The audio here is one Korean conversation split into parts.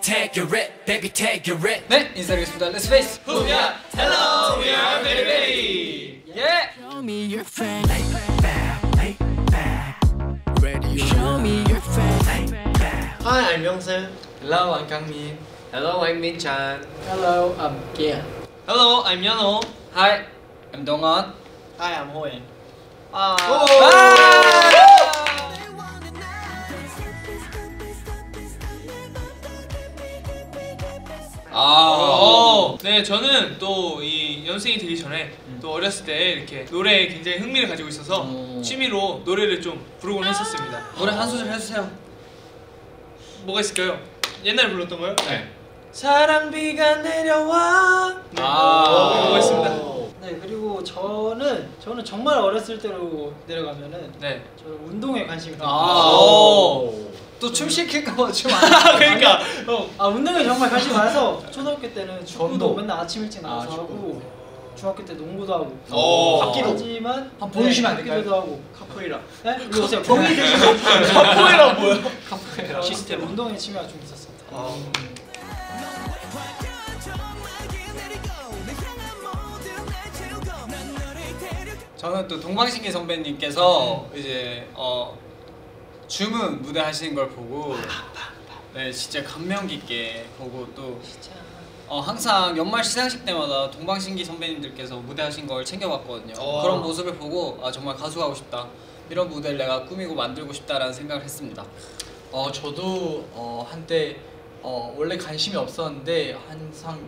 Take your rip, baby, take your rip. 네, 인사드리겠습니다. Let's face. 후야, hello, we are very very. 예. Show me your face. Show me your face. Hi, I'm Youngsun. Hello, I'm Kangmin. Hello, I'm Min-chan. Hello, I'm Kia. Hello, I'm Yeonho. Hi, I'm Dongwon. Hi, I'm Hoen. 네, 저는 또 이 연습생이 되기 전에 또 어렸을 때 이렇게 노래에 굉장히 흥미를 가지고 있어서 취미로 노래를 좀 부르곤 했었습니다. 노래 한 소절 해주세요. 뭐가 있을까요? 옛날에 불렀던 거요? 네. 사랑비가 내려와. 네. 뭐가 있습니다. 네, 그리고 저는 정말 어렸을 때로 내려가면은 네. 저는 운동에 관심이 또 춤 시킬까봐 춤 안. 그러니까. 운동에 정말 관심이 많아서 초등학교 때는 축구도 전도. 맨날 아침 일찍 나가서 하고 중학교 때 농구도 하고 합기도. 하지만 한번 보여주시면 안 될까요? 합기도도 하고 카포에이라. 네? 이리 오세요. 병이 되시면 카포에이라 뭐야? 시스템 운동에 취미가 좀 있었습니다. 저는 또 동방신기 선배님께서 이제 주문 무대 하시는 걸 보고 네 진짜 감명 깊게 보고 또 항상 연말 시상식 때마다 동방신기 선배님들께서 무대 하신 걸 챙겨봤거든요. 그런 모습을 보고 정말 가수가 하고 싶다, 이런 무대를 내가 꾸미고 만들고 싶다라는 생각을 했습니다. 저도 한때 원래 관심이 없었는데 항상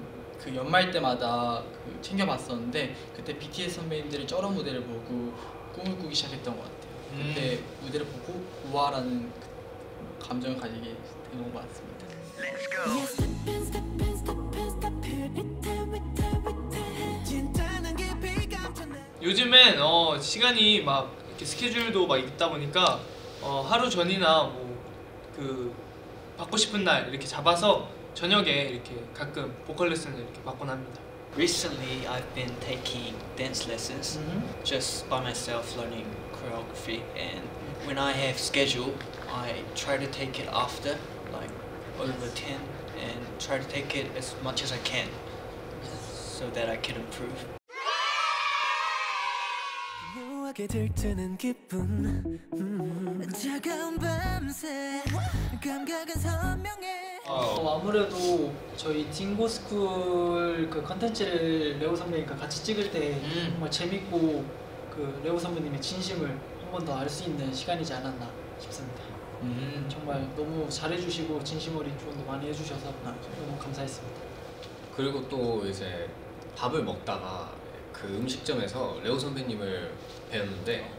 그 연말 때마다 챙겨봤었는데 그때 BTS 선배님들의 쩔어 무대를 보고 꿈을 꾸기 시작했던 것 같아요. 그때 무대를 보고 우아라는 감정을 가지게 된 것 같습니다. 요즘엔 시간이 막 이렇게 스케줄도 막 있다 보니까 하루 전이나 뭐 그 받고 싶은 날 이렇게 잡아서 저녁에 이렇게 가끔 보컬 레슨을 이렇게 받곤 합니다. Recently, I've been taking dance lessons just by myself, learning choreography. And when I have schedule, I try to take it after, like over 10, and try to take it as much as I can, so that I can improve. 들뜨는 기분 차가운 밤새 감각은 선명해. 아무래도 저희 딩고스쿨 그 컨텐츠를 레오 선배님과 같이 찍을 때 정말 재밌고 그 레오 선배님의 진심을 한 번 더 알 수 있는 시간이지 않았나 싶습니다. 정말 너무 잘해주시고 진심 어린 조언도 많이 해주셔서 너무 감사했습니다. 그리고 또 이제 밥을 먹다가 그 음식점에서 레오 선배님을 뵈었는데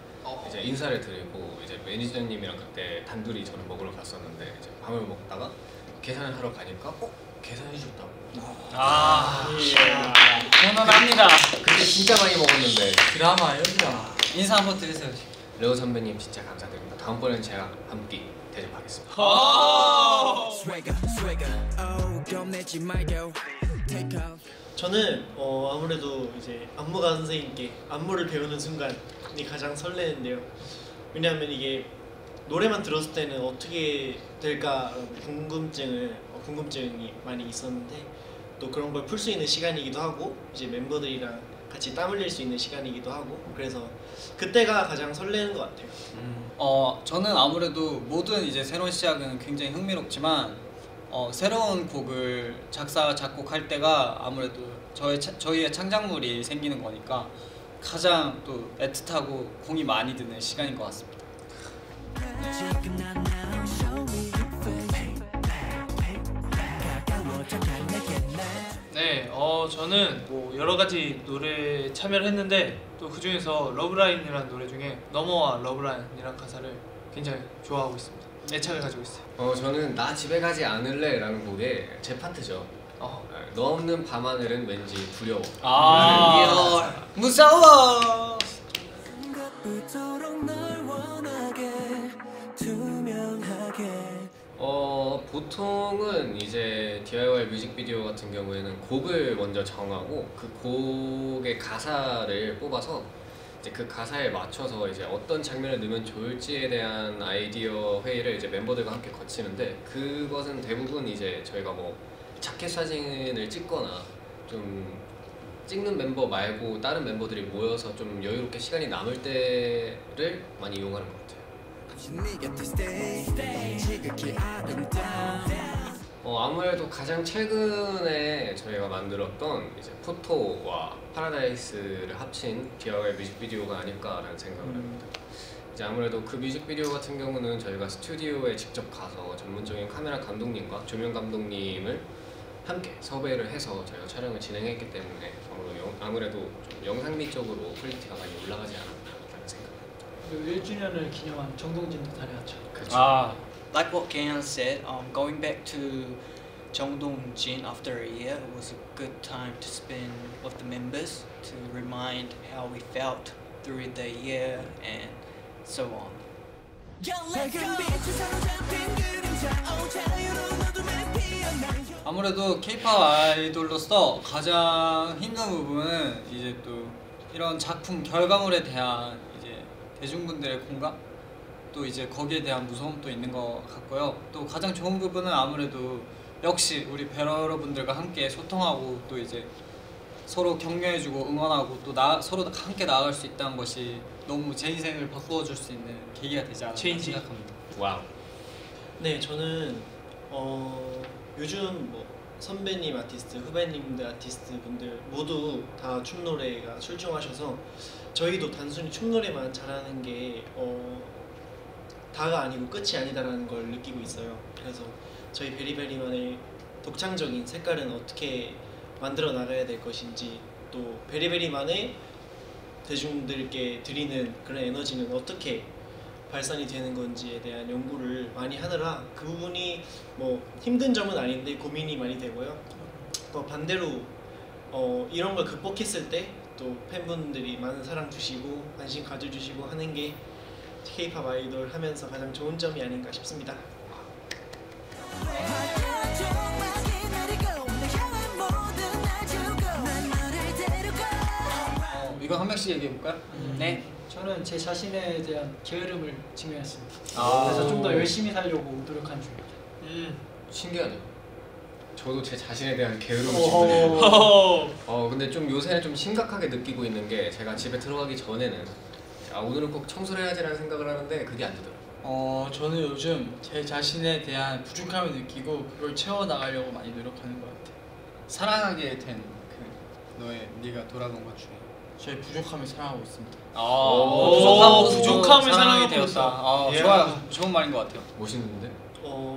이제 인사를 드리고 이제 매니저님이랑 그때 단둘이 저를 먹으러 갔었는데 이제 밥을 먹다가 계산을 하러 가니까 계산해 줬다고. 훈훈합니다. 그때 진짜 많이 먹었는데. 드라마예요, 드라마. 인사 한번 드리세요. 레오 선배님 진짜 감사드립니다. 다음번엔 제가 한 끼 대접하겠습니다. 저는 아무래도 이제 안무가 선생님께 안무를 배우는 순간이 가장 설레는데요. 왜냐하면 이게 노래만 들었을 때는 어떻게 될까 궁금증이 많이 있었는데 또 그런 걸 풀 수 있는 시간이기도 하고 이제 멤버들이랑 같이 땀 흘릴 수 있는 시간이기도 하고 그래서 그때가 가장 설레는 것 같아요. 저는 아무래도 모든 이제 새로운 시작은 굉장히 흥미롭지만 새로운 곡을 작사 작곡할 때가 아무래도 저희의 창작물이 생기는 거니까 가장 또 애틋하고 공이 많이 드는 시간인 것 같습니다. 네, 저는 뭐 여러 가지 노래 참여를 했는데 또 그 중에서 러브라인이라는 노래 중에 너머와 러브라인이라는 가사를 굉장히 좋아하고 있습니다. 애착을 가지고 있어요. 저는 나 집에 가지 않을래 라는 곡에 제 파트죠. 너 없는 밤하늘은 왠지 두려워. 무서워. 보통은 이제 DIY 뮤직비디오 같은 경우에는 곡을 먼저 정하고 그 곡의 가사를 뽑아서 이제 그 가사에 맞춰서 이제 어떤 장면을 넣으면 좋을지에 대한 아이디어 회의를 이제 멤버들과 함께 거치는데 그것은 대부분 이제 저희가 뭐 자켓 사진을 찍거나 좀 찍는 멤버 말고 다른 멤버들이 모여서 좀 여유롭게 시간이 남을 때를 많이 이용하는 것 같아요. 아무래도 가장 최근에 저희가 만들었던 이제 포토와 파라다이스를 합친 기아의 뮤직비디오가 아닐까라는 생각을 합니다. 이제 아무래도 그 뮤직비디오 같은 경우는 저희가 스튜디오에 직접 가서 전문적인 카메라 감독님과 조명 감독님을 함께 섭외를 해서 저희가 촬영을 진행했기 때문에 아무래도 좀 영상미 쪽으로 퀄리티가 많이 올라가지 않았나라는 생각입니다. 그리고 1주년을 기념한 정동진도 다녀왔죠. 아, Like what Gaehan said, going back to Jeongdong-jin after a year, it was a good time to spend with the members to remind how we felt through the year and so on. 아무래도 K-pop 아이돌로서 가장 힘든 부분은 이제 또 이런 작품 결과물에 대한 이제 대중분들의 공감, 또 이제 거기에 대한 무서움도 있는 것 같고요. 또 가장 좋은 부분은 아무래도 역시 우리 벨 여러분들과 함께 소통하고 또 이제 서로 격려해주고 응원하고 또 서로 함께 나아갈 수 있다는 것이 너무 제 인생을 바꾸어줄 수 있는 계기가 되지 않았나 생각합니다. 와우. 네, 저는 요즘 뭐 선배님 아티스트, 후배님들 아티스트 분들 모두 다 춤 노래가 출중하셔서 저희도 단순히 춤 노래만 잘하는 게 다가 아니고 끝이 아니다라는 걸 느끼고 있어요. 그래서 저희 베리베리만의 독창적인 색깔은 어떻게 만들어 나가야 될 것인지, 또 베리베리만의 대중들께 드리는 그런 에너지는 어떻게 발산이 되는 건지에 대한 연구를 많이 하느라 그 부분이 뭐 힘든 점은 아닌데 고민이 많이 되고요. 또 반대로 이런 걸 극복했을 때 또 팬분들이 많은 사랑 주시고 관심 가져주시고 하는 게 K-pop 아이돌 하면서 가장 좋은 점이 아닌가 싶습니다. 이거 한 명씩 얘기해 볼까요? 네. 저는 제 자신에 대한 게으름을 직면했습니다. 아. 그래서 좀 더 열심히 살려고 노력한 중입니다. 신기하네요. 저도 제 자신에 대한 게으름을 느끼네요. 근데 좀 요새는 좀 심각하게 느끼고 있는 게 제가 집에 들어가기 전에는 오늘은 꼭 청소를 해야지라는 생각을 하는데 그게 안 되더라고요. 저는 요즘 제 자신에 대한 부족함을 느끼고 그걸 채워나가려고 많이 노력하는 것 같아요. 사랑하게 된 그 너의 네가 돌아본 것 중에 저의 부족함을 사랑하고 있습니다. 부족함을 사랑하게 되었다. 좋아요. 좋은 말인 것 같아요. 멋있는데?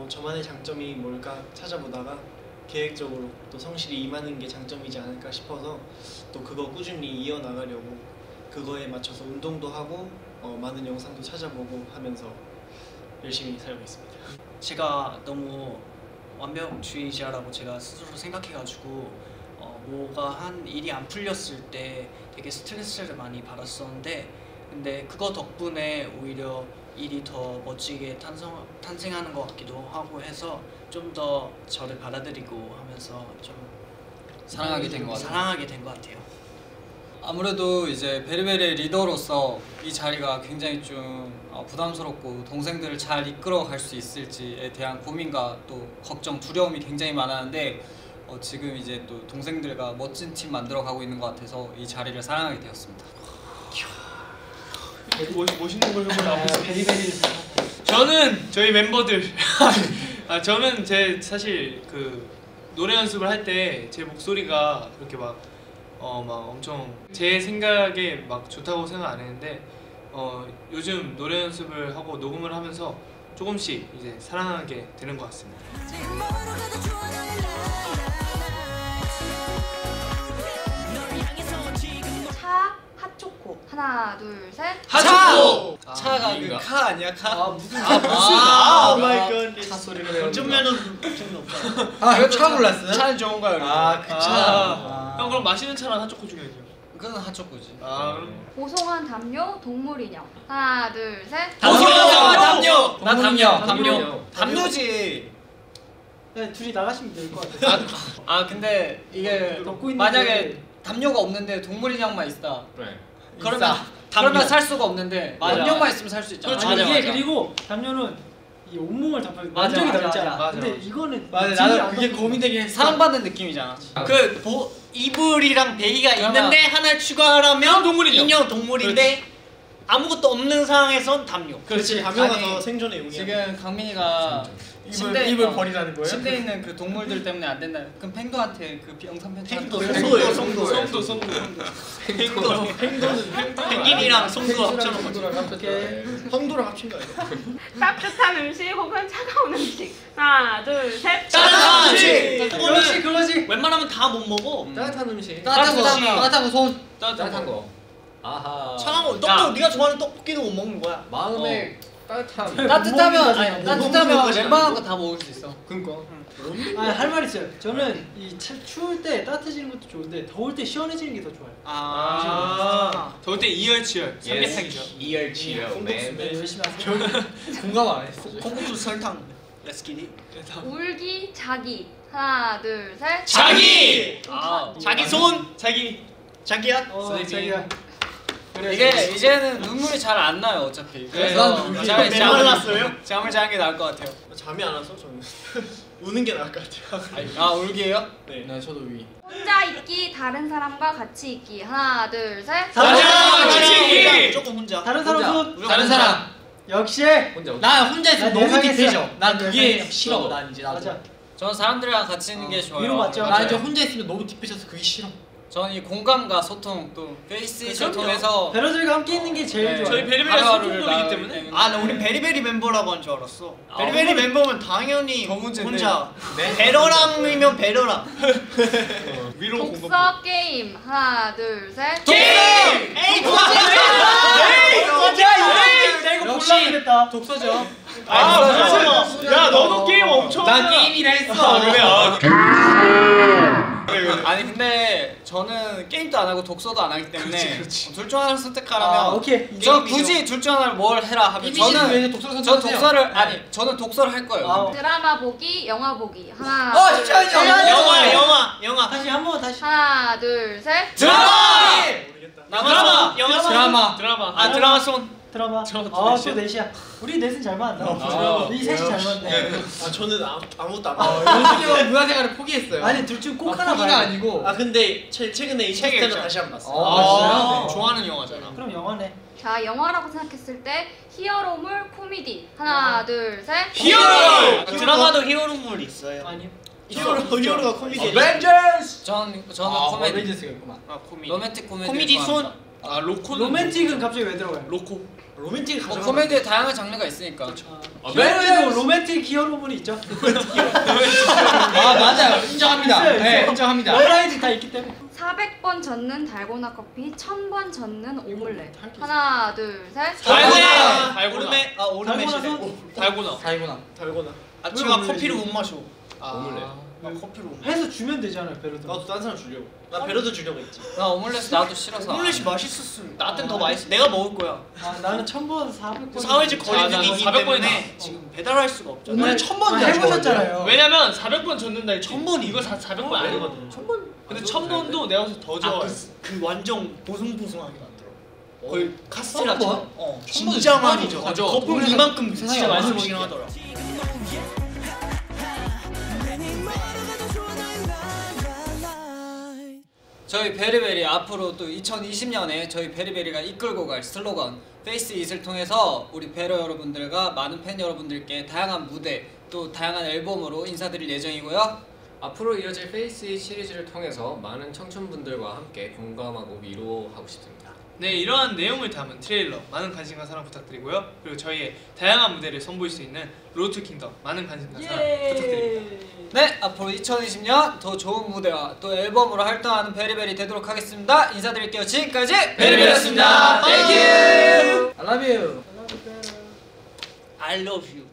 저만의 장점이 뭘까 찾아보다가 계획적으로 또 성실히 임하는 게 장점이지 않을까 싶어서 또 그거 꾸준히 이어나가려고 그거에 맞춰서 운동도 하고 많은 영상도 찾아보고 하면서 열심히 살고 있습니다. 제가 너무 완벽주의자라고 제가 스스로 생각해가지고 뭐가 한 일이 안 풀렸을 때 되게 스트레스를 많이 받았었는데, 근데 그거 덕분에 오히려 일이 더 멋지게 탄생하는 것 같기도 하고 해서 좀 더 저를 받아들이고 하면서 좀 사랑하게 된 것 같아요. 아무래도 이제 베리베리의 리더로서 이 자리가 굉장히 좀 부담스럽고 동생들을 잘 이끌어 갈 수 있을지에 대한 고민과 또 걱정, 두려움이 굉장히 많았는데 지금 이제 또 동생들과 멋진 팀 만들어 가고 있는 것 같아서 이 자리를 사랑하게 되었습니다. 멋있는 걸 하고 있어요. 베리베리를 저는 저희 멤버들 저는 제 사실 그 노래 연습을 할 때 제 목소리가 그렇게 막 엄청 제 생각에 막 좋다고 생각 안 했는데 요즘 노래 연습을 하고 녹음을 하면서 조금씩 이제 사랑하게 되는 것 같습니다. 차, 핫초코. 하나, 둘, 셋. 핫초코! 아, 차가 이인가? 그 카 아니야? 카? 오 마이 갓. 소리를 내는 어쩌면은 좀 없다. 이거 차 몰랐어요? 차는 좋은가요? 그 차. 형 그럼 마시는 차랑 핫초코 중요하죠. 그건 핫초코지. 그럼 보송한 담요, 동물 인형. 하나, 둘, 셋. 담요! 나 담요. 담요지. 네, 둘이 나가시면 될 것 같아요. 근데 이게 덮고 있는데 만약에 담요가 없는데 동물 인형만 있다. 네. 그러면 그러면 살 수가 없는데 안경만 있으면 살 수 있잖아. 아니 맞아, 이게 맞아. 그리고 담요는 이 온몸을 덮어 맞아, 완전히 맞아, 덮잖아. 맞아. 근데 이거는 맞아, 등이 나도 안 그게 덮고. 고민되긴 했어. 사랑받는 느낌이잖아. 이불이랑 베개가 그러면- 있는데 하나를 추가하라면 동물이죠. 인형 동물인데 아무것도 없는 상황에선 담요. 그렇지. 담요가 아니, 더 생존의 용이야. 지금 강민이가 입을 버리라는 거예요? 침대에 있는 그 동물들 때문에 안 된다. 그럼 팽도한테 그 영상 편지 성도예요, 성도. 성도. 펭귄이랑 송도 합쳐놓은 거지. 황도랑 합친 거 아니야? 따뜻한 음식 혹은 차가운 음식. 하나, 둘, 셋. 따뜻한 음식! 역시 그거지. 웬만하면 다 못 먹어. 따뜻한 음식. 따뜻한 거 손. 따뜻한 거. 아하. 차가운 거. 떡볶이 네가 좋아하는 떡볶이도 못 먹는 거야. 마음에 따뜻함. 따뜻하면 아니, 따뜻하면 웬만한 거 다 먹을 수 있어. 그니까. 할 말 있어요. 저는 이 추울 때 따뜻해지는 것도 좋은데 더울 때 시원해지는 게 더 좋아요. 더울 때 이열치열 Yes. 삼계탕이죠. 이열치열. 네, 맨. 열심히 하세요. 공감 안 했어. 콩국수 설탕. Let's get it. 울기, 자기. 하나, 둘, 셋. 자기! 아, 자기 손! 자기 자기야? 자기야. 이게 이제는 눈물이 잘 안 나요 어차피. 그래서 난 차라리 메말랐어요? 잠을 자는 게 나을 것 같아요. 잠이 안 와서 저는 우는 게 나을 것 같아요. 아 울기예요? 네. 네, 저도 위. 혼자 있기, 다른 사람과 같이 있기. 하나, 둘, 셋. 자기! 무조건 혼자. 다른 사람 혼자. 손. 다른 사람. 역시. 혼자. 나 혼자 있으면 난 너무 예상했어. 딥해져. 난 난 그게 예상했어. 싫어. 난 이제 나도. 맞아. 저는 사람들이랑 같이 있는 게 좋아요. 위로 맞죠? 나 이제 혼자 있으면 너무 딥해져서 그게 싫어. 저는 이 공감과 소통 또 페이스를 그럼요. 통해서 배러들과 함께 있는 게 제일 네. 좋아요. 저희 베리베리 하루하루를 소통돌이기 나누기 때문에. 아, 나 우리 베리베리 멤버라고 한 줄 알았어. 아, 베리베리 멤버면 당연히 더 문제네. 혼자. 베러랑이면 베러랑. 위로 공감. 독서 게임. 하나, 둘, 셋. 게임! 에이, 나 이거 역시. 골라 그랬다. 독서죠. 야 너도 게임 엄청. 난 게임이라 했어. 아니 근데 저는 게임도 안 하고 독서도 안 하기 때문에 둘 중 하나를 선택하라면 아, 오케이. 저 굳이 둘 중 하나를 뭘 해라 하면 이미지는 왜 저는 독서를 전 선택하세요? 독서를 아니 저는 독서를 할 거예요. 아, 근데. 드라마 보기, 영화 보기. 하나, 둘, 잠시만요. 셋. 영화. 다시 한 번 다시. 하나, 둘, 셋. 드라마! 드라마! 영화 드라마. 드라마. 아, 드라마 손. 드라마. 저 또 넷이야. 넷이야. 우리 넷은 잘 맞는다. 아, 이 셋이 잘 맞네. 아 저는 아무것도 안 연습 봐요. 형 문화생활을 포기했어요. 아니 둘 중 꼭 하나 포기가 봐야 돼. 아니고. 아 근데 최근에 이 책에 책을 있잖아. 다시 한 번 봤어요. 진짜요? 네. 좋아하는 영화잖아. 그럼 영화네. 자, 영화라고 생각했을 때 히어로물, 코미디. 하나, 둘, 셋. 히어로! 드라마도 히어로물 있어요. 아니요. 히어로가 코미디. 어벤져스. 저는 아, 코미디 어벤져스가 있구만. 아, 코미디. 로맨틱 코미디 코미디 손. 아 로코는. 로맨틱은 갑자기 왜 들어가요? 로코. 로맨틱 가져. 코미디에 다양한 장르가 있으니까. 히어로에도 로맨틱 히어로물이 있죠. 아 맞아요. 인정합니다. 있어요, 네, 있어요. 인정합니다. 버라이티 다 있기 때문에. 400번 젓는 달고나 커피, 1000번 젓는 오믈렛. 하나, 둘, 셋. 달고나. 달고나. 오르메. 아, 오르메 달고나 시대. 손. 달고나. 달고나. 달고나. 아침가 커피를 못 마셔. 오믈렛. 나 커피를 못 마셔. 해서 주면 되잖아요, 베러들. 나도 딴 사람 주려고. 나 베러도 주려고 했지. 나 오믈렛 나도 싫어서. 오믈렛이 맛있었어. 나한텐 더 맛있어. 내가 먹을 거야. 아, 나는 1000번, 400번. 사회적 거리두기이기 400 번이나. 때문에 지금 배달할 수가 없잖아. 오늘 1000번 해보셨잖아요. 왜냐면 400번 줬는다. 1000번이 이거 400번 아니거든. 1000번. 근데 1000번도 내가 봐서 더 좋아. 그 완전 보송보송하게 만들어. 거의 1000번? 카스테라처럼. 어, 1000번 진짜 많이 줘. 가져. 거품 이만큼 세상에 진짜 많이 많이 먹긴 하더라. 저희 베리베리 앞으로 또 2020년에 저희 베리베리가 이끌고 갈 슬로건 페이스 잇을 통해서 우리 베러 여러분들과 많은 팬 여러분들께 다양한 무대 또 다양한 앨범으로 인사드릴 예정이고요. 앞으로 이어질 페이스 잇 시리즈를 통해서 많은 청춘분들과 함께 공감하고 위로하고 싶습니다. 네, 이러한 내용을 담은 트레일러 많은 관심과 사랑 부탁드리고요. 그리고 저희의 다양한 무대를 선보일 수 있는 로드 투 킹덤 많은 관심과 사랑 부탁드립니다. 네, 앞으로 2020년 더 좋은 무대와 또 앨범으로 활동하는 베리베리 되도록 하겠습니다. 인사드릴게요. 지금까지 베리베리였습니다. Thank you. I love you. I love you.